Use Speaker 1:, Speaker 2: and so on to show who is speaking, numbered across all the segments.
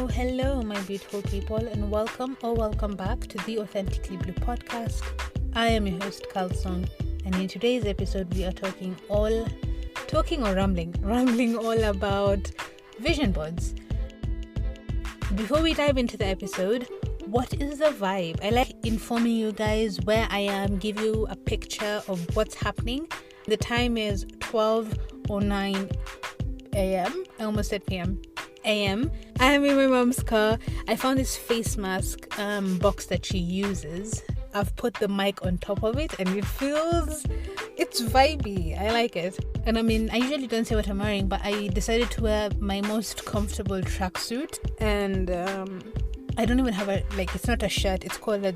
Speaker 1: Hello, my beautiful people, and welcome back to the Authentically Blue podcast. I am your host, Kalsong, and in today's episode, we are rambling all about vision boards. Before we dive into the episode, what is the vibe? I like informing you guys where I am, give you a picture of what's happening. The time is 12:09 a.m. I almost said p.m. a.m. I am in my mom's car. I found this face mask box that she uses. I've put the mic on top of it and it's vibey. I like it. And I mean, I usually don't say what I'm wearing, but I decided to wear my most comfortable tracksuit. And I don't even have it's not a shirt. It's called a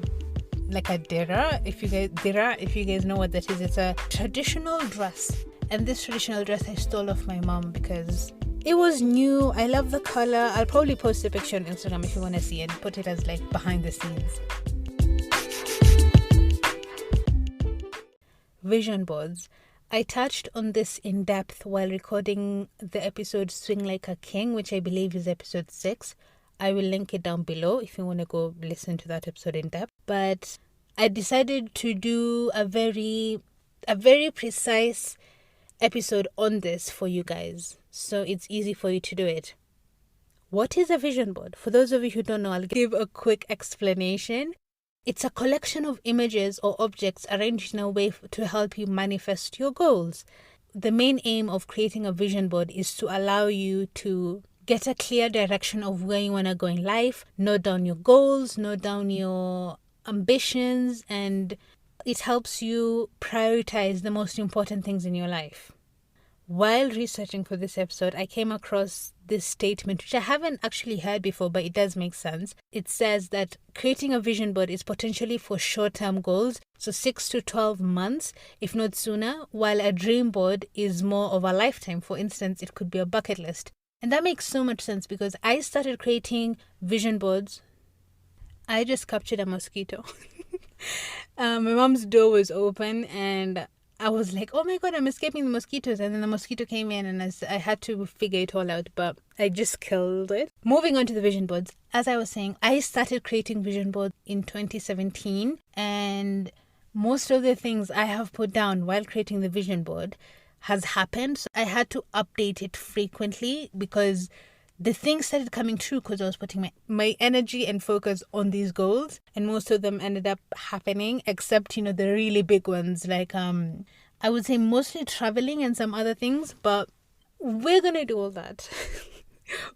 Speaker 1: dera. If you guys know what that is, it's a traditional dress. And this traditional dress I stole off my mom because it was new. I love the color. I'll probably post a picture on Instagram if you want to see it. Put it as behind the scenes. Vision boards. I touched on this in depth while recording the episode Swing Like a King, which I believe is episode 6. I will link it down below if you want to go listen to that episode in depth. But I decided to do a very precise episode on this for you guys, so it's easy for you to do it. What is a vision board? For those of you who don't know, I'll give a quick explanation. It's a collection of images or objects arranged in a way to help you manifest your goals. The main aim of creating a vision board is to allow you to get a clear direction of where you want to go in life, note down your goals, note down your ambitions, and it helps you prioritize the most important things in your life. While researching for this episode, I came across this statement, which I haven't actually heard before, but it does make sense. It says that creating a vision board is potentially for short-term goals, so 6 to 12 months, if not sooner, while a dream board is more of a lifetime. For instance, it could be a bucket list. And that makes so much sense because I started creating vision boards. I just captured a mosquito. My mom's door was open and I was like, oh my god, I'm escaping the mosquitoes. And then the mosquito came in and I had to figure it all out, but I just killed it. Moving on to the vision boards. As I was saying, I started creating vision boards in 2017, and most of the things I have put down while creating the vision board has happened. So I had to update it frequently because the things started coming true because I was putting my energy and focus on these goals, and most of them ended up happening, except, the really big ones, I would say mostly traveling and some other things, but we're going to do all that.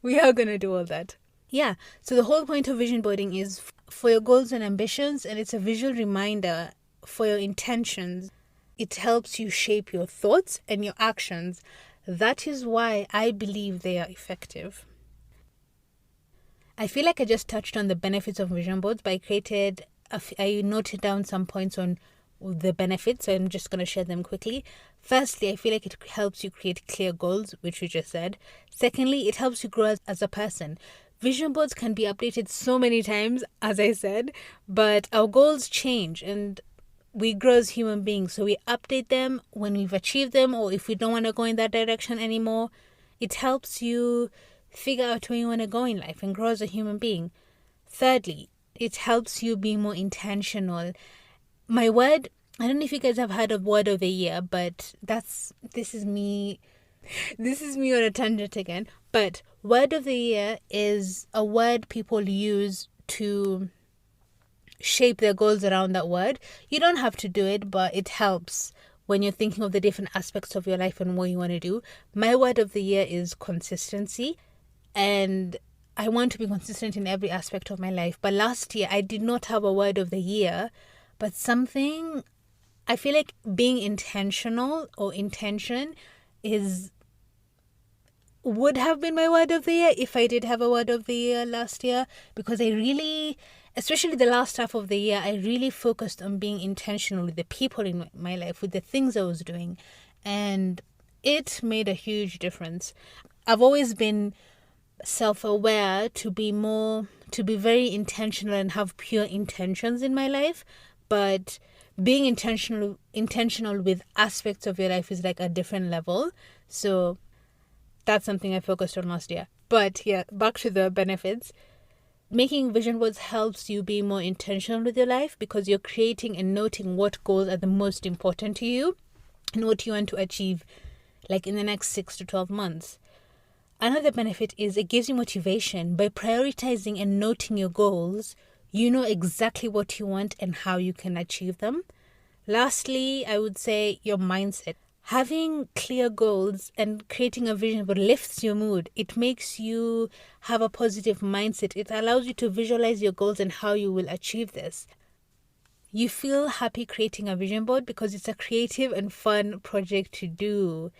Speaker 1: We are going to do all that. Yeah, so the whole point of vision boarding is for your goals and ambitions, and it's a visual reminder for your intentions. It helps you shape your thoughts and your actions. That is why I believe they are effective. I feel like I just touched on the benefits of vision boards, but I noted down some points on the benefits, so I'm just going to share them quickly. Firstly, I feel like it helps you create clear goals, which we just said. Secondly, it helps you grow as a person. Vision boards can be updated so many times, as I said, but our goals change and we grow as human beings, so we update them when we've achieved them, or if we don't want to go in that direction anymore. It helps you figure out where you want to go in life and grow as a human being. Thirdly, it helps you be more intentional. My word, I don't know if you guys have heard of word of the year, but this is me on a tangent again. But word of the year is a word people use to shape their goals around that word. You don't have to do it, but it helps when you're thinking of the different aspects of your life and what you want to do. My word of the year is consistency, and I want to be consistent in every aspect of my life. But last year I did not have a word of the year, but something, I feel like being intentional or intention would have been my word of the year if I did have a word of the year last year, because especially the last half of the year, I really focused on being intentional with the people in my life, with the things I was doing, and it made a huge difference. I've always been self-aware to be very intentional and have pure intentions in my life, but being intentional with aspects of your life is like a different level. So that's something I focused on last year. But yeah, back to the benefits. Making vision boards helps you be more intentional with your life because you're creating and noting what goals are the most important to you and what you want to achieve, like in the next 6 to 12 months. Another benefit is it gives you motivation. By prioritizing and noting your goals, you know exactly what you want and how you can achieve them. Lastly, I would say your mindset. Having clear goals and creating a vision board lifts your mood. It makes you have a positive mindset. It allows you to visualize your goals and how you will achieve this. You feel happy creating a vision board because it's a creative and fun project to do.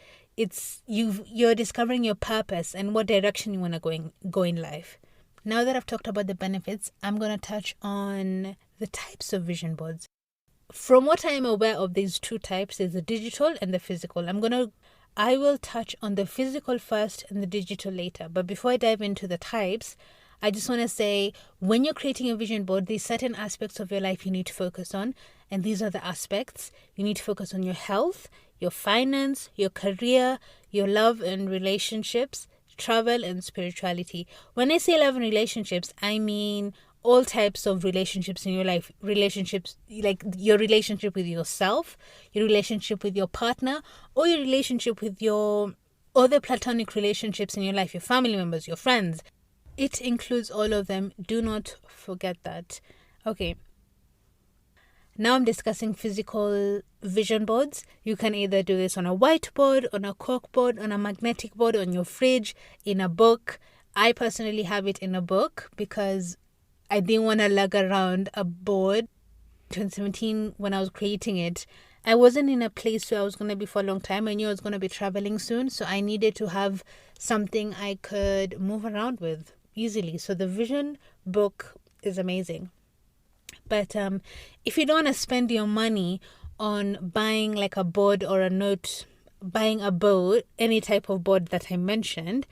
Speaker 1: You're discovering your purpose and what direction you want to go in life. Now that I've talked about the benefits, I'm going to touch on the types of vision boards. From what I am aware of, these two types is the digital and the physical. I will touch on the physical first and the digital later. But before I dive into the types, I just want to say when you're creating a vision board, there's certain aspects of your life you need to focus on. And these are the aspects. You need to focus on your health, your finance, your career, your love and relationships, travel and spirituality. When I say love and relationships, I mean all types of relationships in your life. Relationships like your relationship with yourself, your relationship with your partner, or your relationship with your other platonic relationships in your life, your family members, your friends. It includes all of them. Do not forget that. Okay. Now I'm discussing physical vision boards. You can either do this on a whiteboard, on a corkboard, on a magnetic board, on your fridge, in a book. I personally have it in a book because I didn't want to lug around a board. 2017, when I was creating it, I wasn't in a place where I was going to be for a long time. I knew I was going to be traveling soon, so I needed to have something I could move around with easily. So the vision book is amazing. But if you don't want to spend your money on buying like a board or a note, buying a board, any type of board that I mentioned,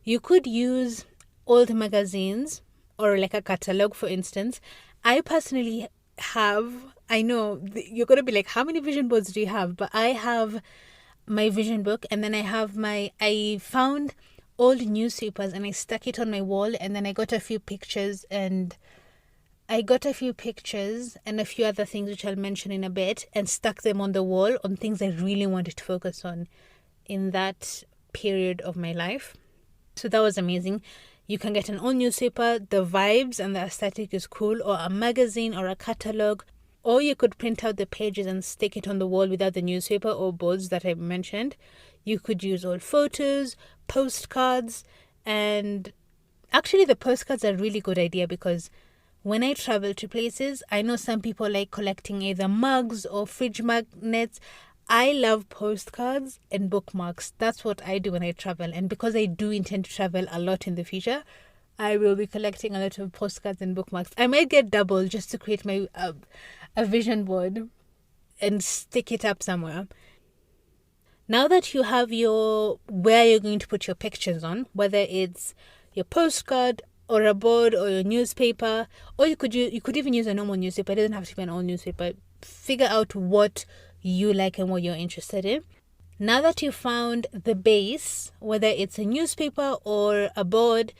Speaker 1: you could use old magazines or like a catalog, for instance. I personally I know you're going to be like, how many vision boards do you have? But I have my vision book, and then I found old newspapers and I stuck it on my wall, and then I got a few pictures and a few other things which I'll mention in a bit, and stuck them on the wall on things I really wanted to focus on in that period of my life. So that was amazing. You can get an old newspaper, the vibes and the aesthetic is cool, or a magazine or a catalog, or you could print out the pages and stick it on the wall without the newspaper or boards that I mentioned. You could use old photos, postcards, and actually the postcards are a really good idea because when I travel to places, I know some people like collecting either mugs or fridge magnets. I love postcards and bookmarks. That's what I do when I travel. And because I do intend to travel a lot in the future, I will be collecting a lot of postcards and bookmarks. I might get double just to create my a vision board and stick it up somewhere. Now that you have where you're going to put your pictures on, whether it's your postcard or a board or your newspaper, or you could even use a normal newspaper. It doesn't have to be an old newspaper. Figure out what you like and what you're interested in. Now that you found the base, whether it's a newspaper or a board,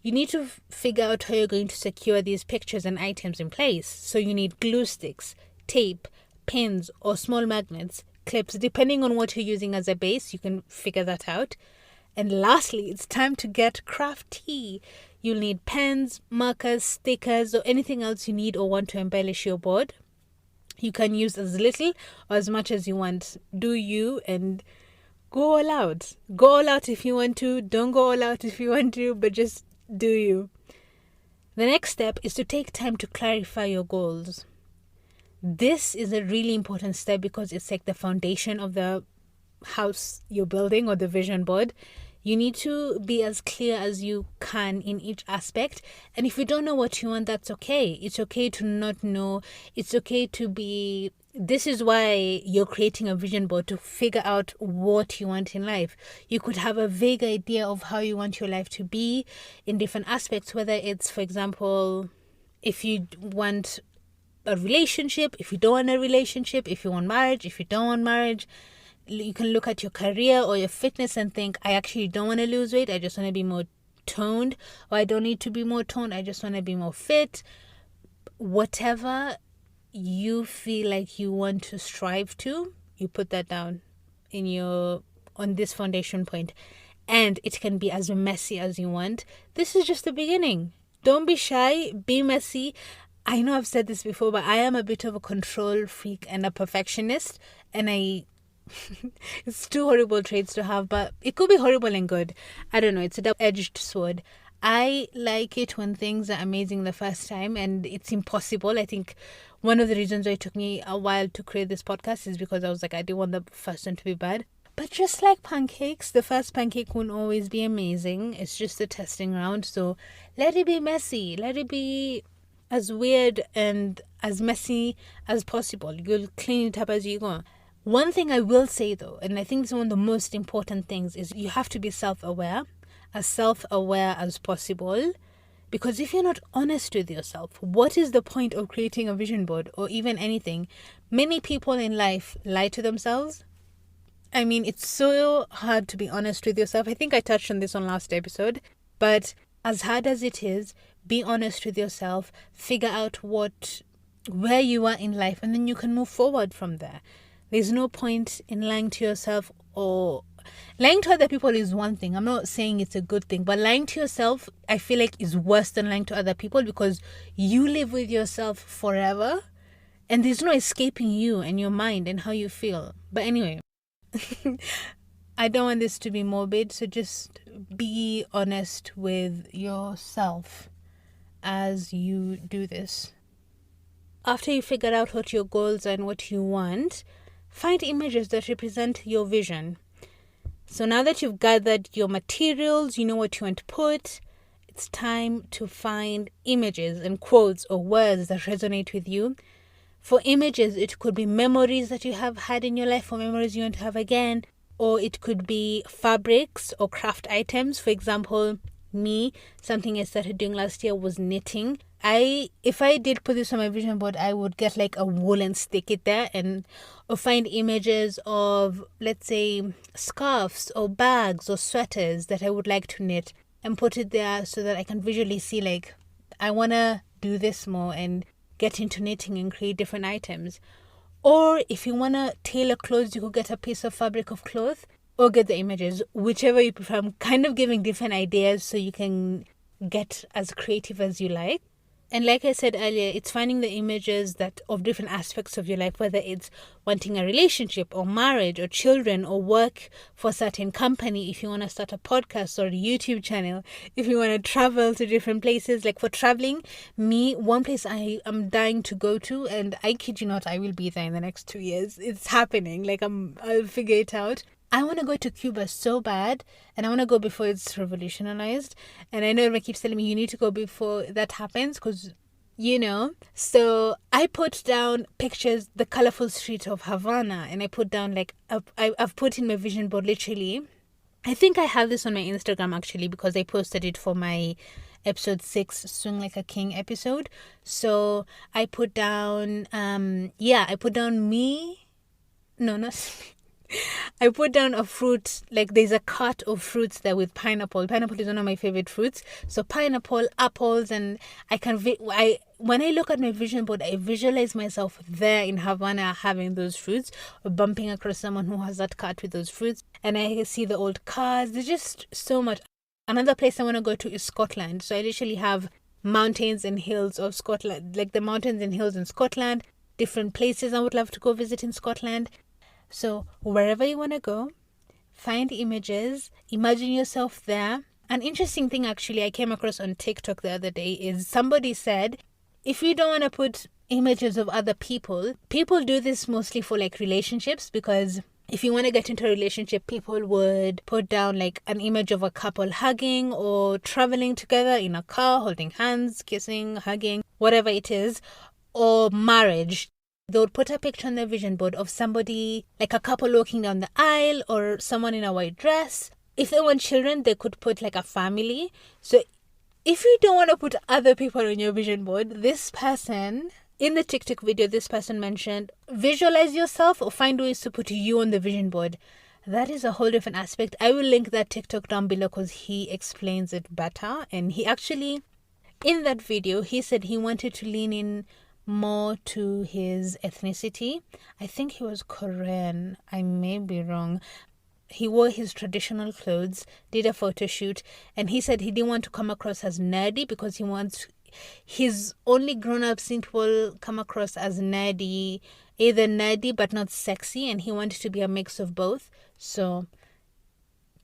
Speaker 1: you need to figure out how you're going to secure these pictures and items in place. So you need glue sticks, tape, pins, or small magnets, clips. Depending on what you're using as a base, you can figure that out. And lastly, it's time to get crafty. You'll need pens, markers, stickers, or anything else you need or want to embellish your board. You can use as little or as much as you want. Do you, and go all out. Go all out if you want to. Don't go all out if you want to, but just do you. The next step is to take time to clarify your goals. This is a really important step because it's like the foundation of the house you're building or the vision board. You need to be as clear as you can in each aspect. And if you don't know what you want, that's okay. It's okay to not know. It's okay to be... This is why you're creating a vision board, to figure out what you want in life. You could have a vague idea of how you want your life to be in different aspects, whether it's, for example, if you want a relationship, if you don't want a relationship, if you want marriage, if you don't want marriage. You can look at your career or your fitness and think, I actually don't want to lose weight. I just want to be more toned, or I don't need to be more toned, I just want to be more fit. Whatever you feel like you want to strive to, you put that down on this foundation point. And it can be as messy as you want. This is just the beginning. Don't be shy, be messy. I know I've said this before, but I am a bit of a control freak and a perfectionist, and it's two horrible traits to have, but it could be horrible and good. I don't know, it's a double-edged sword. I like it when things are amazing the first time and it's impossible. I think one of the reasons why it took me a while to create this podcast is because I was like, I didn't want the first one to be bad. But just like pancakes, the first pancake won't always be amazing. It's just a testing ground. So let it be messy. Let it be as weird and as messy as possible. You'll clean it up as you go. One thing I will say though, and I think this is one of the most important things, is you have to be self-aware as possible. Because if you're not honest with yourself, what is the point of creating a vision board or even anything? Many people in life lie to themselves. I mean, it's so hard to be honest with yourself. I think I touched on this on last episode. But as hard as it is, be honest with yourself. Figure out where you are in life, and then you can move forward from there. There's no point in lying to yourself, or lying to other people is one thing. I'm not saying it's a good thing, but lying to yourself, I feel like, is worse than lying to other people, because you live with yourself forever and there's no escaping you and your mind and how you feel. But anyway, I don't want this to be morbid, so just be honest with yourself as you do this. After you figure out what your goals are and what you want, find images that represent your vision. So now that you've gathered your materials, you know what you want to put, it's time to find images and quotes or words that resonate with you. For images, it could be memories that you have had in your life or memories you want to have again, or it could be fabrics or craft items. For example, something I started doing last year was knitting. If I did put this on my vision board, I would get like a wool and stick it there, or find images of, let's say, scarves or bags or sweaters that I would like to knit and put it there so that I can visually see, like, I want to do this more and get into knitting and create different items. Or if you want to tailor clothes, you could get a piece of fabric of cloth or get the images, whichever you prefer. I'm kind of giving different ideas so you can get as creative as you like. And like I said earlier, it's finding the images that of different aspects of your life, whether it's wanting a relationship or marriage or children or work for a certain company, if you want to start a podcast or a YouTube channel, if you want to travel to different places. Like for traveling, one place I am dying to go to, and I kid you not, I will be there in the next 2 years. It's happening. I'll figure it out. I want to go to Cuba so bad, and I want to go before it's revolutionized. And I know everyone keeps telling me you need to go before that happens, because, So I put down pictures, the colorful street of Havana, and I put down I've put in my vision board literally. I think I have this on my Instagram actually, because I posted it for my episode 6 Swing Like a King episode. So I put down, I put down a fruit, like there's a cart of fruits there with pineapple. Pineapple is one of my favorite fruits. So pineapple, apples, and when I look at my vision board, I visualize myself there in Havana having those fruits, or bumping across someone who has that cart with those fruits. And I see the old cars. There's just so much. Another place I want to go to is Scotland. So I literally have mountains and hills of Scotland, like the mountains and hills in Scotland, different places I would love to go visit in Scotland. So wherever you want to go, find images, imagine yourself there. An interesting thing actually I came across on TikTok the other day is somebody said, if you don't want to put images of other people do this mostly for like relationships, because if you want to get into a relationship, people would put down like an image of a couple hugging or traveling together in a car, holding hands, kissing, hugging, whatever it is, or marriage. They would put a picture on their vision board of somebody, like a couple walking down the aisle, or someone in a white dress. If they want children, they could put like a family. So if you don't want to put other people on your vision board, this person, in the TikTok video, this person mentioned, visualize yourself or find ways to put you on the vision board. That is a whole different aspect. I will link that TikTok down below because he explains it better. And he actually, in that video, he said he wanted to lean in more to his ethnicity. I think he was Korean. I may be wrong. He wore his traditional clothes, did a photo shoot, and he said he didn't want to come across as nerdy because he's only grown up seen people come across as nerdy, either nerdy but not sexy, and he wanted to be a mix of both. So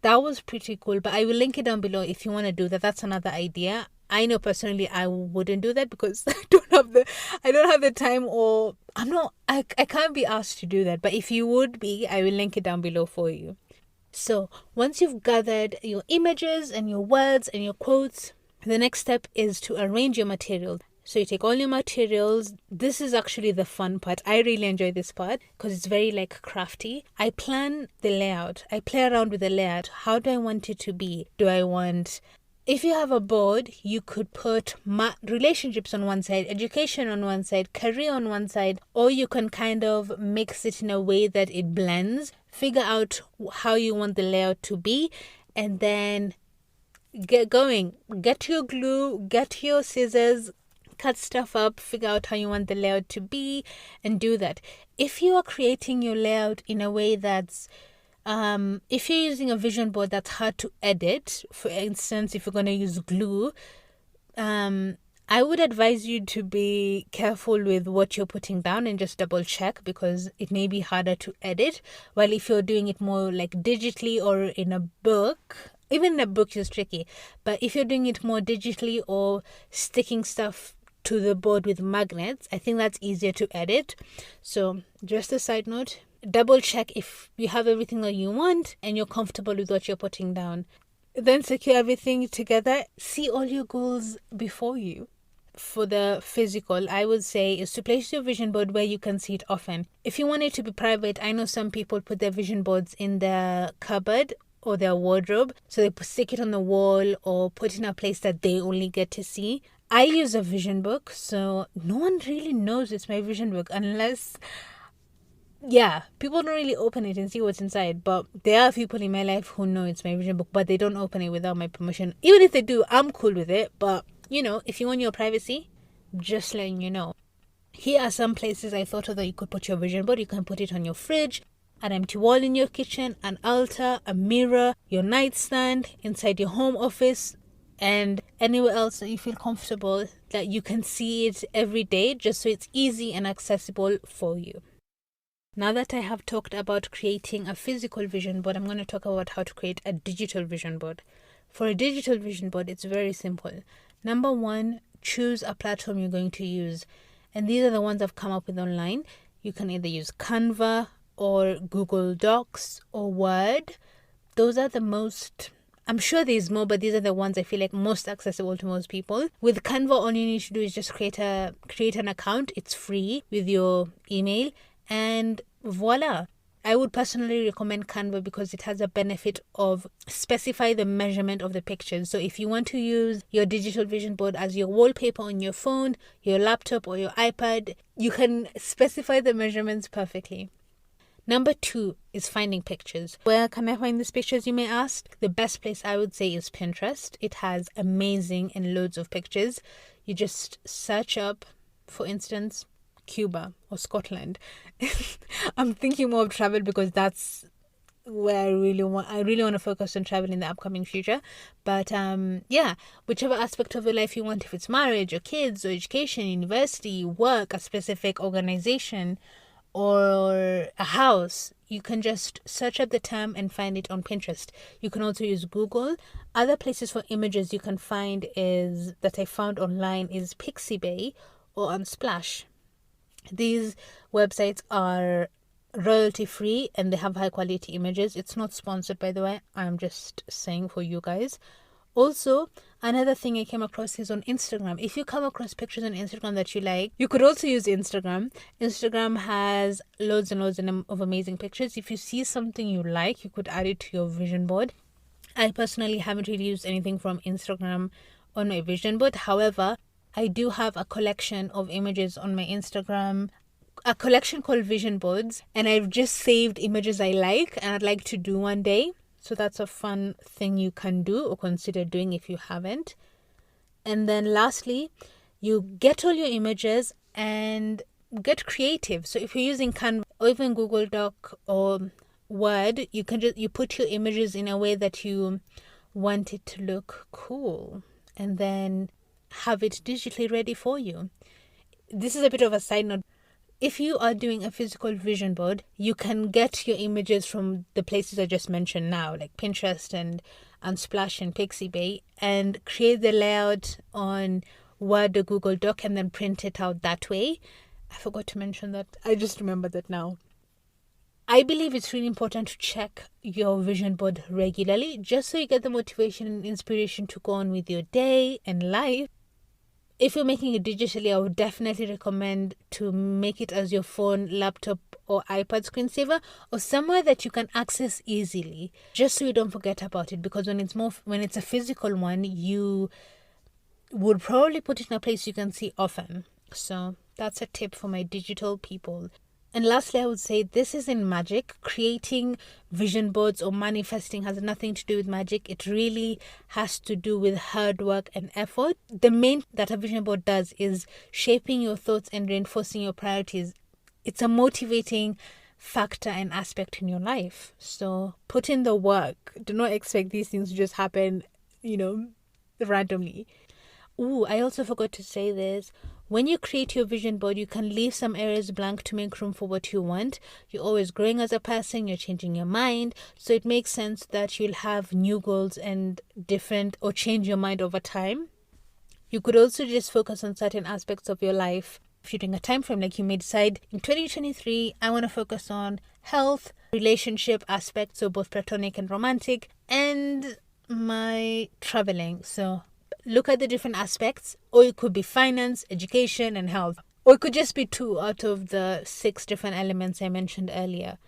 Speaker 1: that was pretty cool. But I will link it down below if you want to do that. That's another idea. I know personally I wouldn't do that because I don't have the time, or I can't be asked to do that. But if you would be, I will link it down below for you. So once you've gathered your images and your words and your quotes, the next step is to arrange your material. So you take all your materials. This is actually the fun part. I really enjoy this part because it's very like crafty. I plan the layout. I play around with the layout. How do I want it to be? If you have a board, you could put relationships on one side, education on one side, career on one side, or you can kind of mix it in a way that it blends. Figure out how you want the layout to be, and then get going. Get your glue, get your scissors, cut stuff up, figure out how you want the layout to be, and do that. If you are creating your layout in a way that's if you're using a vision board that's hard to edit, for instance, if you're going to use glue, I would advise you to be careful with what you're putting down and just double check, because it may be harder to edit. While if you're doing it more like digitally or in a book, even in a book is tricky. But if you're doing it more digitally or sticking stuff to the board with magnets, I think that's easier to edit. So just a side note, double check if you have everything that you want and you're comfortable with what you're putting down. Then secure everything together. See all your goals before you. For the physical, I would say, is to place your vision board where you can see it often. If you want it to be private, I know some people put their vision boards in their cupboard or their wardrobe, so they stick it on the wall or put it in a place that they only get to see. I use a vision book, so no one really knows it's my vision book unless, people don't really open it and see what's inside. But there are people in my life who know it's my vision book, but they don't open it without my permission. Even if they do, I'm cool with it. But, if you want your privacy, just letting you know. Here are some places I thought of that you could put your vision board. You can put it on your fridge, an empty wall in your kitchen, an altar, a mirror, your nightstand, inside your home office, and anywhere else that you feel comfortable that you can see it every day, just so it's easy and accessible for you. Now that I have talked about creating a physical vision board, I'm going to talk about how to create a digital vision board. For a digital vision board, it's very simple. Number one, choose a platform you're going to use. And these are the ones I've come up with online. You can either use Canva or Google Docs or Word. Those are the most, I'm sure there's more, but these are the ones I feel like most accessible to most people. With Canva, all you need to do is just create an account. It's free with your email, and voila. I would personally recommend Canva because it has a benefit of specify the measurement of the pictures. So if you want to use your digital vision board as your wallpaper on your phone, your laptop, or your iPad, you can specify the measurements perfectly. Number two is finding pictures. Where can I find these pictures, you may ask? The best place I would say is Pinterest. It has amazing and loads of pictures. You just search up, for instance, Cuba or Scotland. I'm thinking more of travel because that's where I really want to focus on travel in the upcoming future. But whichever aspect of your life you want, if it's marriage or kids or education, university, work, a specific organization, or a house, you can just search up the term and find it on Pinterest. You can also use Google. Other places for images you can find that I found online is Pixabay or Unsplash. These websites are royalty free and they have high quality images. It's not sponsored, by the way. I'm just saying for you guys. Also, another thing I came across is on Instagram. If you come across pictures on Instagram that you like, you could also use Instagram. Instagram has loads and loads of amazing pictures. If you see something you like, you could add it to your vision board. I personally haven't really used anything from Instagram on my vision board. However, I do have a collection of images on my Instagram a collection called vision boards, and I've just saved images I like and I'd like to do one day. So that's a fun thing you can do or consider doing if you haven't. And then lastly, you get all your images and get creative. So if you're using Canva or even Google Doc or Word, you put your images in a way that you want it to look cool, and then have it digitally ready for you. This is a bit of a side note. If you are doing a physical vision board, you can get your images from the places I just mentioned now, like Pinterest and Unsplash and Pixabay, and create the layout on Word or Google Doc and then print it out that way. I forgot to mention that. I just remembered that now. I believe it's really important to check your vision board regularly, just so you get the motivation and inspiration to go on with your day and life. If you're making it digitally, I would definitely recommend to make it as your phone, laptop, or iPad screensaver, or somewhere that you can access easily, just so you don't forget about it. Because when it's a physical one, you would probably put it in a place you can see often. So that's a tip for my digital people. And lastly, I would say this isn't magic. Creating vision boards or manifesting has nothing to do with magic. It really has to do with hard work and effort. The main that a vision board does is shaping your thoughts and reinforcing your priorities. It's a motivating factor and aspect in your life. So put in the work. Do not expect these things to just happen, randomly. I also forgot to say this. When you create your vision board, you can leave some areas blank to make room for what you want. You're always growing as a person, you're changing your mind. So it makes sense that you'll have new goals and change your mind over time. You could also just focus on certain aspects of your life. If you're doing a time frame, like you may decide in 2023, I want to focus on health, relationship aspects, so both platonic and romantic, and my traveling. So look at the different aspects, or it could be finance, education, and health. Or it could just be 2 out of the 6 different elements I mentioned earlier.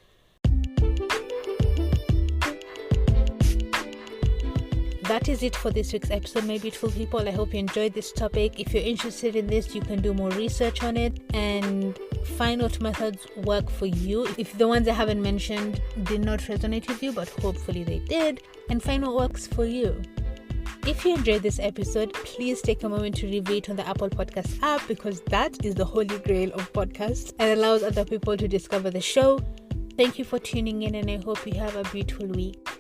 Speaker 1: That is it for this week's episode, my beautiful people. I hope you enjoyed this topic. If you're interested in this, you can do more research on it and find what methods work for you. If the ones I haven't mentioned did not resonate with you, but hopefully they did, and find what works for you. If you enjoyed this episode, please take a moment to review it on the Apple Podcast app, because that is the holy grail of podcasts and allows other people to discover the show. Thank you for tuning in, and I hope you have a beautiful week.